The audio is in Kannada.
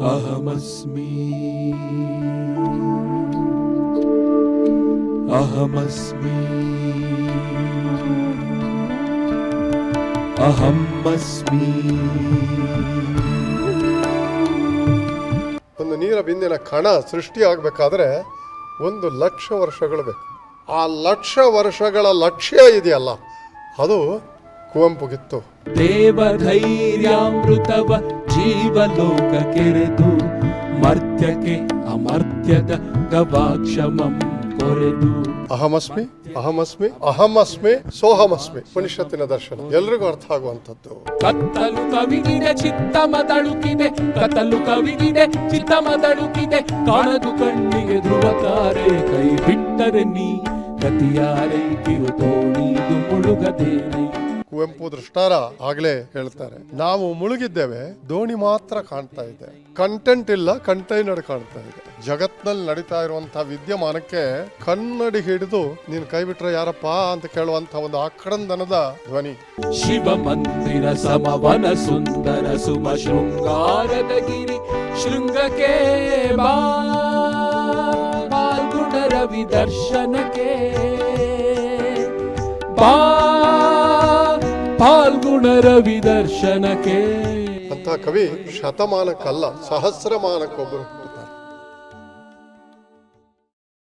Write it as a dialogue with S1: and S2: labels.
S1: ಅಹಮಸ್ಮಿ ಅಹಮಸ್ಮಿ ಅಹಮಸ್ಮಿ.
S2: ಒಂದು ನೀರ ಬಿಂದಿನ ಕಣ ಸೃಷ್ಟಿಯಾಗಬೇಕಾದ್ರೆ 1,00,000 ವರ್ಷಗಳು ಬೇಕು. ಆ 1,00,000 ವರ್ಷಗಳ ಲಕ್ಷ್ಯ ಇದೆಯಲ್ಲ, ಅದು ಕುವೆಂಪುಗಿತ್ತು.
S1: ದೇವಧೈರ್ಯಾಮೃತವ ಜೀವಲೋಕ ಕೆರೆದು ಮರ್ತ್ಯಕ್ಕೆ ಅಮರ್ತ್ಯದ ಗವಾಕ್ಷಮಂ ಕೊರೆದು.
S2: ಅಹಮಸ್ಮಿ ಅಹಮಸ್ಮಿ ಅಹಮಸ್ಮಿ ಸೋಹಮಸ್ಮಿ ಉಪನಿಷತ್ತಿನ ದರ್ಶನ ಎಲ್ರಿಗೂ ಅರ್ಥ ಆಗುವಂಥದ್ದು.
S1: ಕತ್ತಲು ಕವಿಗಿದೆ ಚಿತ್ತಮ ತಳುಕಿದೆ, ಕತ್ತಲು ಕವಿಗಿದೆ ಚಿತ್ತಮ ತಳುಕಿದೆ, ಕಾಣದು ಕಣ್ಣಿಗೆ ಧ್ರುವತಾರೆ, ಕೈ ಬಿಟ್ಟರೆ ನೀ ಗತಿಯಾರೈ ಕಿರುತೋಣಿದು ಮುಳುಗದೇನೈ.
S2: ಕುವೆಂಪು ದೃಷ್ಟಾರ ಆಗ್ಲೇ ಹೇಳ್ತಾರೆ, ನಾವು ಮುಳುಗಿದ್ದೇವೆ, ದೋಣಿ ಮಾತ್ರ ಕಾಣ್ತಾ ಇದೆ, ಕಂಟೆಂಟ್ ಇಲ್ಲ, ಕಂಟೈನರ್ ಕಾಣ್ತಾ ಇದೆ. ಜಗತ್ನಲ್ಲಿ ನಡೀತಾ ಇರುವಂತಹ ವಿದ್ಯಮಾನಕ್ಕೆ ಕನ್ನಡಿ ಹಿಡಿದು ನೀನ್ ಕೈ ಬಿಟ್ರೆ ಯಾರಪ್ಪ ಅಂತ ಕೇಳುವಂತ ಒಂದು ಆಕ್ರಂದನದ ಧ್ವನಿ.
S1: ಶಿವ ಮಂದಿರ ಸಮವನ ಸುಂದರ ಸುಮ ಶೃಂಗಾರದ ಗಿರಿ ಶೃಂಗಕ್ಕೆ ಬಾ, ಪಾಲ್ಗುಣ ರವಿ ದರ್ಶನಕ್ಕೆ ಬಾ, ಪಾಲ್ಗುಣ ರವಿ ದರ್ಶನಕ್ಕೆ.
S2: ಅಂತ ಕವಿ ಶತಮಾನಕ್ಕಲ್ಲ, ಸಹಸ್ರಮಾನಕ್ಕೊಬ್ಬರು